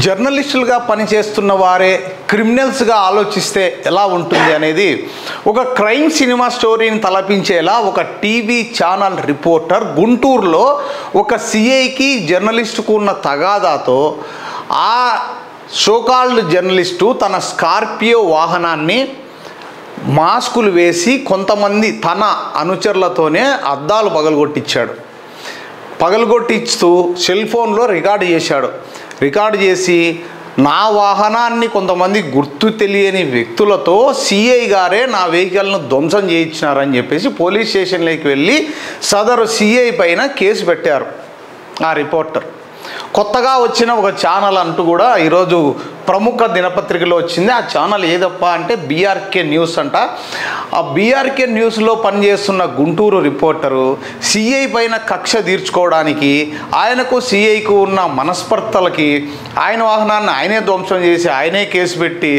జర్నలిస్టులుగా పనిచేస్తున్న వారే క్రిమినల్స్గా ఆలోచిస్తే ఎలా ఉంటుంది అనేది ఒక క్రైమ్ సినిమా స్టోరీని తలపించేలా ఒక టీవీ ఛానల్ రిపోర్టర్ గుంటూరులో ఒక సిఐకి జర్నలిస్టుకు ఉన్న తగాదాతో ఆ సోకాల్డ్ జర్నలిస్టు తన స్కార్పియో వాహనాన్ని మాస్కులు వేసి కొంతమంది తన అనుచరులతోనే అద్దాలు పగలగొట్టిస్తూ సెల్ ఫోన్లో రికార్డు చేసి నా వాహనాన్ని కొంతమంది గుర్తు తెలియని వ్యక్తులతో సిఐ గారే నా వెహికల్ను ధ్వంసం చేయించినారని చెప్పేసి పోలీస్ స్టేషన్లోకి వెళ్ళి సదరు సిఐ పైన కేసు పెట్టారు ఆ రిపోర్టర్. కొత్తగా వచ్చిన ఒక ఛానల్ అంటూ కూడా ఈరోజు ప్రముఖ దినపత్రికలో వచ్చింది. ఆ ఛానల్ ఏదప్ప అంటే బీఆర్కే న్యూస్ అంట. ఆ బీఆర్కే న్యూస్లో పనిచేస్తున్న గుంటూరు రిపోర్టరు సిఐ పైన కక్ష తీర్చుకోవడానికి ఆయనకు సిఐకు ఉన్న మనస్పర్ధలకి ఆయన వాహనాన్ని ఆయనే ధ్వంసం చేసి ఆయనే కేసు పెట్టి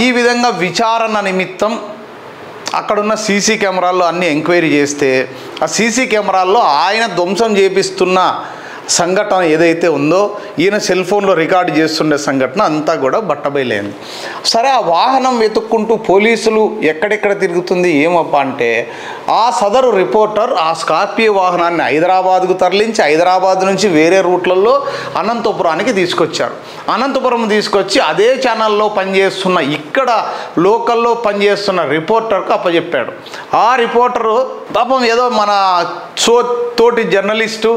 ఈ విధంగా విచారణ నిమిత్తం అక్కడున్న సీసీ కెమెరాల్లో అన్నీ ఎంక్వైరీ చేస్తే ఆ సీసీ కెమెరాల్లో ఆయన ధ్వంసం చేపిస్తున్న సంఘటన ఏదైతే ఉందో ఈయన సెల్ ఫోన్లో రికార్డు చేస్తుండే సంఘటన అంతా కూడా బట్టబయలైంది. సరే, ఆ వాహనం వెతుక్కుంటూ పోలీసులు ఎక్కడెక్కడ తిరుగుతుంది ఏమప్ప అంటే ఆ సదరు రిపోర్టర్ ఆ స్కార్పియో వాహనాన్ని హైదరాబాద్కు తరలించి హైదరాబాద్ నుంచి వేరే రూట్లలో అనంతపురానికి తీసుకొచ్చారు. అనంతపురం తీసుకొచ్చి అదే ఛానల్లో పనిచేస్తున్న ఇక్కడ లోకల్లో పనిచేస్తున్న రిపోర్టర్కు అప్పచెప్పాడు. ఆ రిపోర్టరు పాపం ఏదో మన తోటి జర్నలిస్టు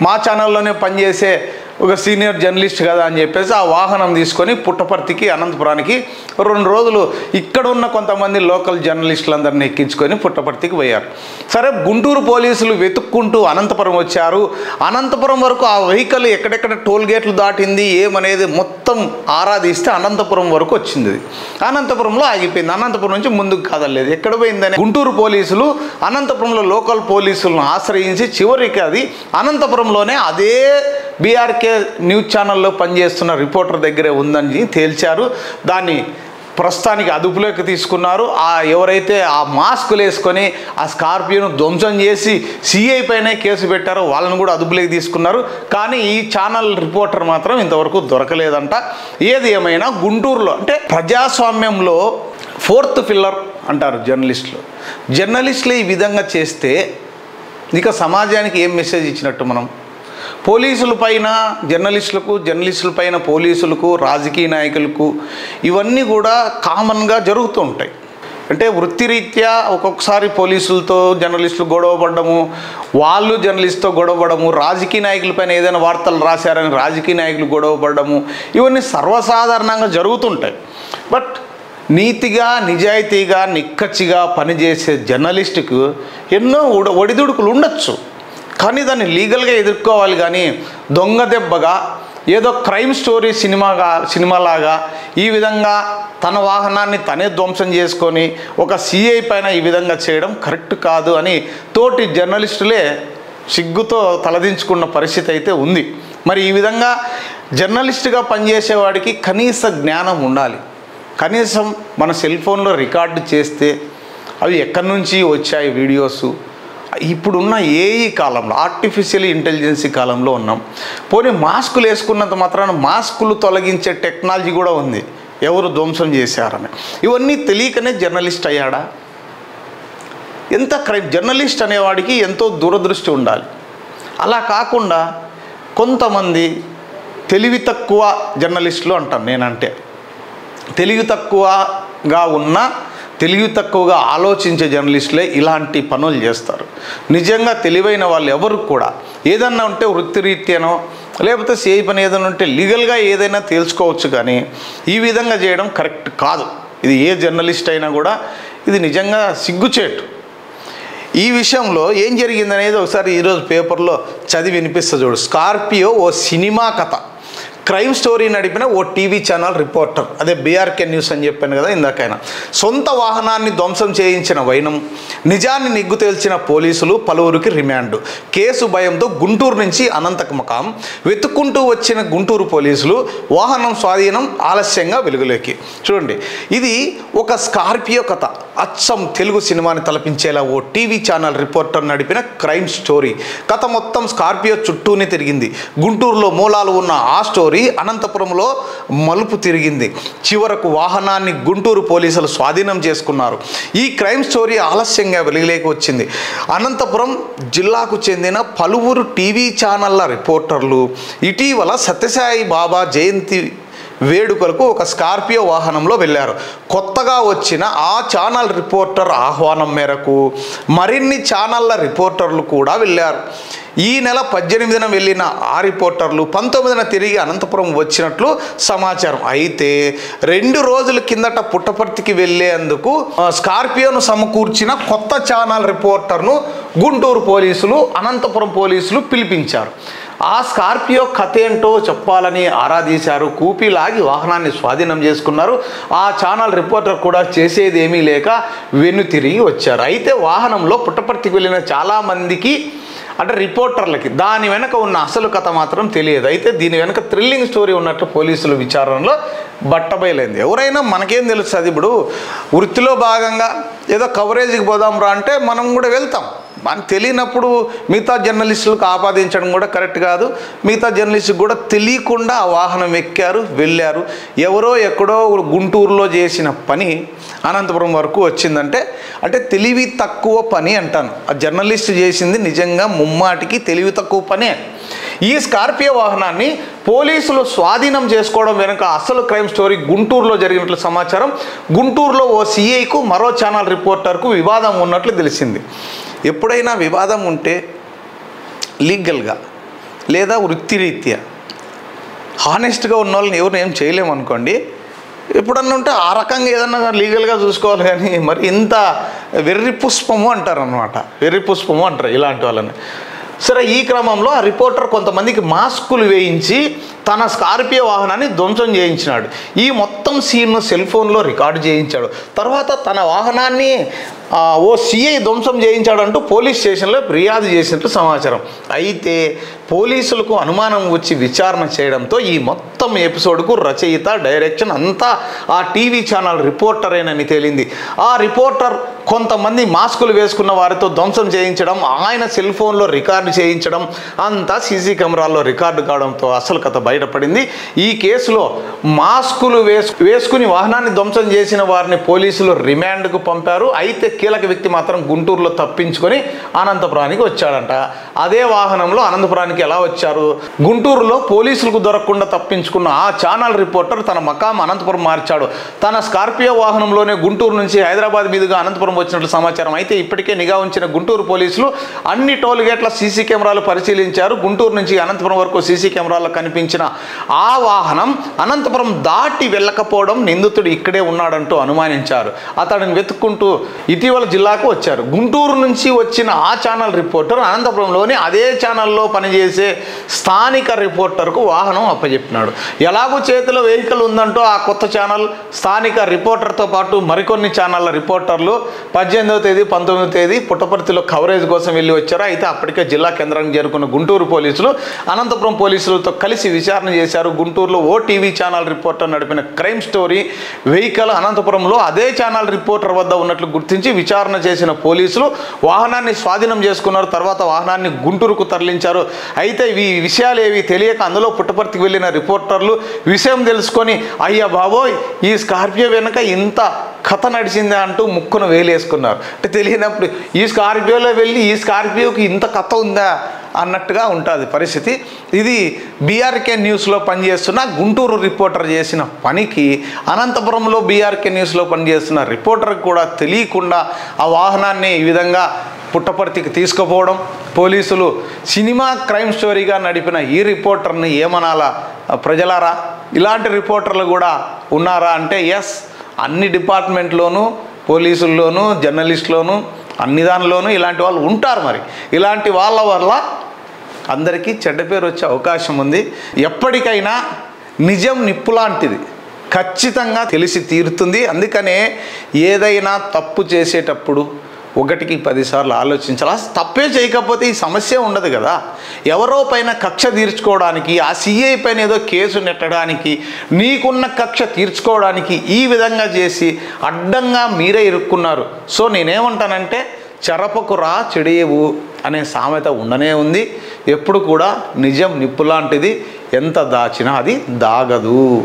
మా ఛానల్లోనే పనిచేసే ఒక సీనియర్ జర్నలిస్ట్ కదా అని చెప్పేసి ఆ వాహనం తీసుకొని పుట్టపర్తికి అనంతపురానికి 2 రోజులు ఇక్కడ ఉన్న కొంతమంది లోకల్ జర్నలిస్టులందరినీ ఎక్కించుకొని పుట్టపర్తికి పోయారు. సరే, గుంటూరు పోలీసులు వెతుక్కుంటూ అనంతపురం వచ్చారు. అనంతపురం వరకు ఆ వెహికల్ ఎక్కడెక్కడ టోల్ గేట్లు దాటింది ఏమనేది మొత్తం ఆరాధిస్తే అనంతపురం వరకు వచ్చింది. అనంతపురంలో ఆగిపోయింది. అనంతపురం నుంచి ముందుకు కదలలేదు. ఎక్కడ పోయిందని గుంటూరు పోలీసులు అనంతపురంలో లోకల్ పోలీసులను ఆశ్రయించి చివరికి అది అనంతపురంలోనే అదే బీఆర్కే న్యూస్ ఛానల్లో పనిచేస్తున్న రిపోర్టర్ దగ్గరే ఉందని తేల్చారు. దాన్ని ప్రస్తుతానికి అదుపులోకి తీసుకున్నారు. ఎవరైతే ఆ మాస్కులు వేసుకొని ఆ స్కార్పియోను ధ్వంసం చేసి సిఐ పైనే కేసు పెట్టారో వాళ్ళని కూడా అదుపులోకి తీసుకున్నారు. కానీ ఈ ఛానల్ రిపోర్టర్ మాత్రం ఇంతవరకు దొరకలేదంట. ఏది ఏమైనా గుంటూరులో అంటే ప్రజాస్వామ్యంలో 4th పిల్లర్ అంటారు జర్నలిస్టులు ఈ విధంగా చేస్తే ఇక సమాజానికి ఏం మెసేజ్ ఇచ్చినట్టు? మనం పోలీసుల పైన జర్నలిస్టుల పైన పోలీసులకు రాజకీయ నాయకులకు ఇవన్నీ కూడా కామన్గా జరుగుతూ ఉంటాయి. అంటే వృత్తిరీత్యా ఒక్కొక్కసారి పోలీసులతో జర్నలిస్టులు గొడవపడము, వాళ్ళు జర్నలిస్ట్తో గొడవపడము, రాజకీయ నాయకులపైన ఏదైనా వార్తలు రాశారని రాజకీయ నాయకులు గొడవపడము, ఇవన్నీ సర్వసాధారణంగా జరుగుతుంటాయి. బట్ నీతిగా నిజాయితీగా నిక్కచ్చిగా పనిచేసే జర్నలిస్టుకు ఎన్నో ఒడిదుడుకులు ఉండొచ్చు. కానీ దాన్ని లీగల్గా ఎదుర్కోవాలి. కానీ దొంగ దెబ్బగా ఏదో క్రైమ్ స్టోరీ సినిమాలాగా ఈ విధంగా తన వాహనాన్ని తనే ధ్వంసం చేసుకొని ఒక సిఐ పైన ఈ విధంగా చేయడం కరెక్ట్ కాదు అని తోటి జర్నలిస్టులే సిగ్గుతో తలదించుకున్న పరిస్థితి అయితే ఉంది. మరి ఈ విధంగా జర్నలిస్టుగా పనిచేసేవాడికి కనీస జ్ఞానం ఉండాలి. కనీసం మన సెల్ ఫోన్లో రికార్డు చేస్తే అవి ఎక్కడి నుంచి వచ్చాయి వీడియోస్? ఇప్పుడున్న ఏఈ కాలంలో ఆర్టిఫిషియల్ ఇంటెలిజెన్స్ కాలంలో ఉన్నాం. పోనీ మాస్కులు వేసుకున్నంత మాత్రాన మాస్కులు తొలగించే టెక్నాలజీ కూడా ఉంది. ఎవరు ధ్వంసం చేశారని ఇవన్నీ తెలియకనే జర్నలిస్ట్ అయ్యాడా? ఎంత జర్నలిస్ట్ అనేవాడికి ఎంతో దూరదృష్టి ఉండాలి. అలా కాకుండా కొంతమంది తెలివి తక్కువ జర్నలిస్టులు అంటాను నేనంటే. తెలివి తక్కువగా ఆలోచించే జర్నలిస్టులే ఇలాంటి పనులు చేస్తారు. నిజంగా తెలివైన వాళ్ళు ఎవరు కూడా ఏదన్నా ఉంటే వృత్తిరీత్యానో లేకపోతే సిఐ పని ఏదైనా ఉంటే లీగల్గా ఏదైనా తెలుసుకోవచ్చు. కానీ ఈ విధంగా చేయడం కరెక్ట్ కాదు. ఇది ఏ జర్నలిస్ట్ అయినా కూడా ఇది నిజంగా సిగ్గుచేటు. ఈ విషయంలో ఏం జరిగిందనేది ఒకసారి ఈరోజు పేపర్లో చదివి వినిపిస్తా చూడు. స్కార్పియో ఓ సినిమా కథ. క్రైమ్ స్టోరీ నడిపిన ఓ టీవీ ఛానల్ రిపోర్టర్, అదే బీఆర్కే న్యూస్ అని చెప్పాను కదా ఇందాకైనా, సొంత వాహనాన్ని ధ్వంసం చేయించిన వైనం, నిజాన్ని నిగ్గు తేల్చిన పోలీసులు, పలువురికి రిమాండ్. కేసు భయంతో గుంటూరు నుంచి అనంతకమకం వెతుక్కుంటూ వచ్చిన గుంటూరు పోలీసులు వాహనం స్వాధీనం ఆలస్యంగా వెలుగులోకి. చూడండి, ఇది ఒక స్కార్పియో కథ. అచ్చం తెలుగు సినిమాని తలపించేలా ఓ టీవీ ఛానల్ రిపోర్టర్ నడిపిన క్రైమ్ స్టోరీ. కథ మొత్తం స్కార్పియో చుట్టూనే తిరిగింది. గుంటూరులో మూలాలు ఉన్న ఆ స్టోరీ స్టోరీ అనంతపురంలో మలుపు తిరిగింది. చివరకు వాహనాన్ని గుంటూరు పోలీసులు స్వాధీనం చేసుకున్నారు. ఈ క్రైమ్ స్టోరీ ఆలస్యంగా వెలుగులోకి వచ్చింది. అనంతపురం జిల్లాకు చెందిన పలువురు టీవీ ఛానళ్ల రిపోర్టర్లు ఇటీవల సత్యసాయి బాబా జయంతి వేడుకలకు ఒక స్కార్పియో వాహనంలో వెళ్ళారు. కొత్తగా వచ్చిన ఆ ఛానల్ రిపోర్టర్ ఆహ్వానం మేరకు మరిన్ని ఛానళ్ల రిపోర్టర్లు కూడా వెళ్ళారు. ఈ నెల 18న వెళ్ళిన ఆ రిపోర్టర్లు 19న తిరిగి అనంతపురం వచ్చినట్లు సమాచారం. అయితే 2 రోజుల కిందట పుట్టపర్తికి వెళ్ళేందుకు స్కార్పియోను సమకూర్చిన కొత్త ఛానల్ రిపోర్టర్ను గుంటూరు పోలీసులు, అనంతపురం పోలీసులు పిలిపించారు. ఆ స్కార్పియో కథ ఏంటో చెప్పాలని ఆరాధీశారు. కూపీలాగి వాహనాన్ని స్వాధీనం చేసుకున్నారు. ఆ ఛానల్ రిపోర్టర్ కూడా చేసేది ఏమీ లేక వెన్ను తిరిగి వచ్చారు. అయితే వాహనంలో పుట్టపర్తికి వెళ్ళిన చాలామందికి అంటే రిపోర్టర్లకి దాని వెనక ఉన్న అసలు కథ మాత్రం తెలియదు. అయితే దీని వెనక థ్రిల్లింగ్ స్టోరీ ఉన్నట్లు పోలీసుల విచారణలో బట్టబయలైంది. ఎవరైనా మనకేం తెలుస్తుంది, ఇప్పుడు వృత్తిలో భాగంగా ఏదో కవరేజ్కి పోదాం రా అంటే మనం కూడా వెళ్తాం. మనకు తెలియనప్పుడు మిగతా జర్నలిస్టులకు ఆపాదించడం కూడా కరెక్ట్ కాదు. మిగతా జర్నలిస్టులకు కూడా తెలియకుండా ఆ వాహనం ఎక్కారు, వెళ్ళారు. ఎవరో ఎక్కడో గుంటూరులో చేసిన పని అనంతపురం వరకు వచ్చిందంటే అంటే తెలివి తక్కువ పని అంటాను. ఆ జర్నలిస్ట్ చేసింది నిజంగా ముమ్మాటికి తెలివి తక్కువ పనే. ఈ స్కార్పియో వాహనాన్ని పోలీసులు స్వాధీనం చేసుకోవడం వెనుక అసలు క్రైమ్ స్టోరీ గుంటూరులో జరిగినట్లు సమాచారం. గుంటూరులో ఓ సిఐకు మరో ఛానల్ రిపోర్టర్కు వివాదం ఉన్నట్లు తెలిసింది. ఎప్పుడైనా వివాదం ఉంటే లీగల్గా లేదా వృత్తిరీత్యా హానెస్ట్గా ఉన్న వాళ్ళని ఎవరిని ఏం చేయలేమనుకోండి. ఎప్పుడన్నా ఉంటే ఆ రకంగా ఏదన్నా లీగల్గా చూసుకోవాలి. కానీ మరి ఇంత వెర్రి పుష్పము అంటారు అన్నమాట, వెర్రి పుష్పము అంటారు ఇలాంటి వాళ్ళని. సరే, ఈ క్రమంలో ఆ రిపోర్టర్ కొంతమందికి మాస్కులు వేయించి తన స్కార్పియో వాహనాన్ని ధ్వంసం చేయించినాడు. ఈ మొత్తం సీన్ను సెల్ ఫోన్లో రికార్డు చేయించాడు. తర్వాత తన వాహనాన్ని ఓ సిఐ ధ్వంసం చేయించాడంటూ పోలీస్ స్టేషన్లో ఫిర్యాదు చేసినట్లు సమాచారం. అయితే పోలీసులకు అనుమానం వచ్చి విచారణ చేయడంతో ఈ మొత్తం ఎపిసోడ్కు రచయిత, డైరెక్షన్ అంతా ఆ టీవీ ఛానల్ రిపోర్టరేనని తేలింది. ఆ రిపోర్టర్ కొంతమంది మాస్కులు వేసుకున్న వారితో ధ్వంసం చేయించడం, ఆయన సెల్ ఫోన్లో రికార్డు చేయించడం అంతా సీసీ కెమెరాల్లో రికార్డు కావడంతో అసలు కథ బయటపడింది. ఈ కేసులో మాస్కులు వేసుకుని వాహనాన్ని ధ్వంసం చేసిన వారిని పోలీసులు రిమాండ్కు పంపారు. అయితే కీలక వ్యక్తి మాత్రం గుంటూరులో తప్పించుకొని అనంతపురానికి వచ్చాడంట. అదే వాహనంలో అనంతపురానికి ఎలా వచ్చారు? గుంటూరులో పోలీసులకు దొరకకుండా తప్పించుకున్న ఆ ఛానల్ రిపోర్టర్ తన మకాం అనంతపురం మార్చాడు. తన స్కార్పియో వాహనంలోనే గుంటూరు నుంచి హైదరాబాద్ మీదుగా అనంతపురం వచ్చినట్లు సమాచారం. అయితే ఇప్పటికే నిఘా ఉంచిన గుంటూరు పోలీసులు అన్ని టోల్ గేట్ల సీసీ కెమెరాలు పరిశీలించారు. గుంటూరు నుంచి అనంతపురం వరకు సీసీ కెమెరాల్లో కనిపించిన ఆ వాహనం అనంతపురం దాటి వెళ్ళకపోవడం నిందితుడు ఇక్కడే ఉన్నాడంటూ అనుమానించారు. అతడిని వెతుక్కుంటూ ఇటీవల జిల్లాకు వచ్చారు. గుంటూరు నుంచి వచ్చిన ఆ ఛానల్ రిపోర్టర్ అనంతపురంలోని అదే ఛానల్లో పనిచేసే స్థానిక రిపోర్టర్కు వాహనం అప్పచెప్పినాడు. ఎలాగూ చేతిలో వెహికల్ ఉందంటూ ఆ కొత్త ఛానల్ స్థానిక రిపోర్టర్తో పాటు మరికొన్ని ఛానళ్ళ రిపోర్టర్లు 18వ తేదీ 19వ తేదీ పుట్టపర్తిలో కవరేజ్ కోసం వెళ్ళి వచ్చారు. అయితే అప్పటికే జిల్లా కేంద్రానికి చేరుకున్న గుంటూరు పోలీసులు అనంతపురం పోలీసులతో కలిసి విచారణ చేశారు. గుంటూరులో ఓ టీవీ ఛానల్ రిపోర్టర్ నడిపిన క్రైమ్ స్టోరీ వెహికల్ అనంతపురంలో అదే ఛానల్ రిపోర్టర్ వద్ద ఉన్నట్లు గుర్తించి విచారణ చేసిన పోలీసులు వాహనాన్ని స్వాధీనం చేసుకున్నారు. తర్వాత వాహనాన్ని గుంటూరుకు తరలించారు. అయితే ఈ విషయాలు ఏవి తెలియక అందులో పుట్టపర్తికి వెళ్ళిన రిపోర్టర్లు విషయం తెలుసుకొని అయ్యా బాబోయ్ ఈ స్కార్పియో వెనుక ఇంత కథ నడిచిందా అంటూ ముక్కును వేలేసుకున్నారు. అంటే తెలియనప్పుడు ఈ స్కార్పియోలో వెళ్ళి ఈ స్కార్పియోకి ఇంత కథ ఉందా అన్నట్టుగా ఉంటుంది పరిస్థితి. ఇది బీఆర్కే న్యూస్లో పనిచేస్తున్న గుంటూరు రిపోర్టర్ చేసిన పనికి అనంతపురంలో బీఆర్కే న్యూస్లో పనిచేస్తున్న రిపోర్టర్కి కూడా తెలియకుండా ఆ వాహనాన్ని ఈ విధంగా పుట్టపర్తికి తీసుకుపోవడం, పోలీసులు సినిమా క్రైమ్ స్టోరీగా నడిపిన ఈ రిపోర్టర్ని ఏమనాలా ప్రజలారా? ఇలాంటి రిపోర్టర్లు కూడా ఉన్నారా అంటే ఎస్, అన్ని డిపార్ట్మెంట్లోనూ పోలీసుల్లోనూ జర్నలిస్టులోనూ అన్ని దానిలోనూ ఇలాంటి వాళ్ళు ఉంటారు. మరి ఇలాంటి వాళ్ళ వల్ల అందరికీ చెడ్డ పేరు వచ్చే అవకాశం ఉంది. ఎప్పటికైనా నిజం నిప్పు లాంటిది, ఖచ్చితంగా తెలిసి తీరుతుంది. అందుకనే ఏదైనా తప్పు చేసేటప్పుడు 1కి 10 సార్లు ఆలోచించాలి. తప్పే చేయకపోతే ఈ సమస్య ఉండదు కదా. ఎవరో పైన కక్ష తీర్చుకోవడానికి, ఆ సిఐ పైన ఏదో కేసు నెట్టడానికి, నీకున్న కక్ష తీర్చుకోవడానికి ఈ విధంగా చేసి అడ్డంగా మీరే ఇరుక్కున్నారు. సో నేనేమంటానంటే చెరపకురా చెడియవు అనే సామెత ఉండనే ఉంది. ఎప్పుడు కూడా నిజం నిప్పు లాంటిది. ఎంత దాచినా అది దాగదు.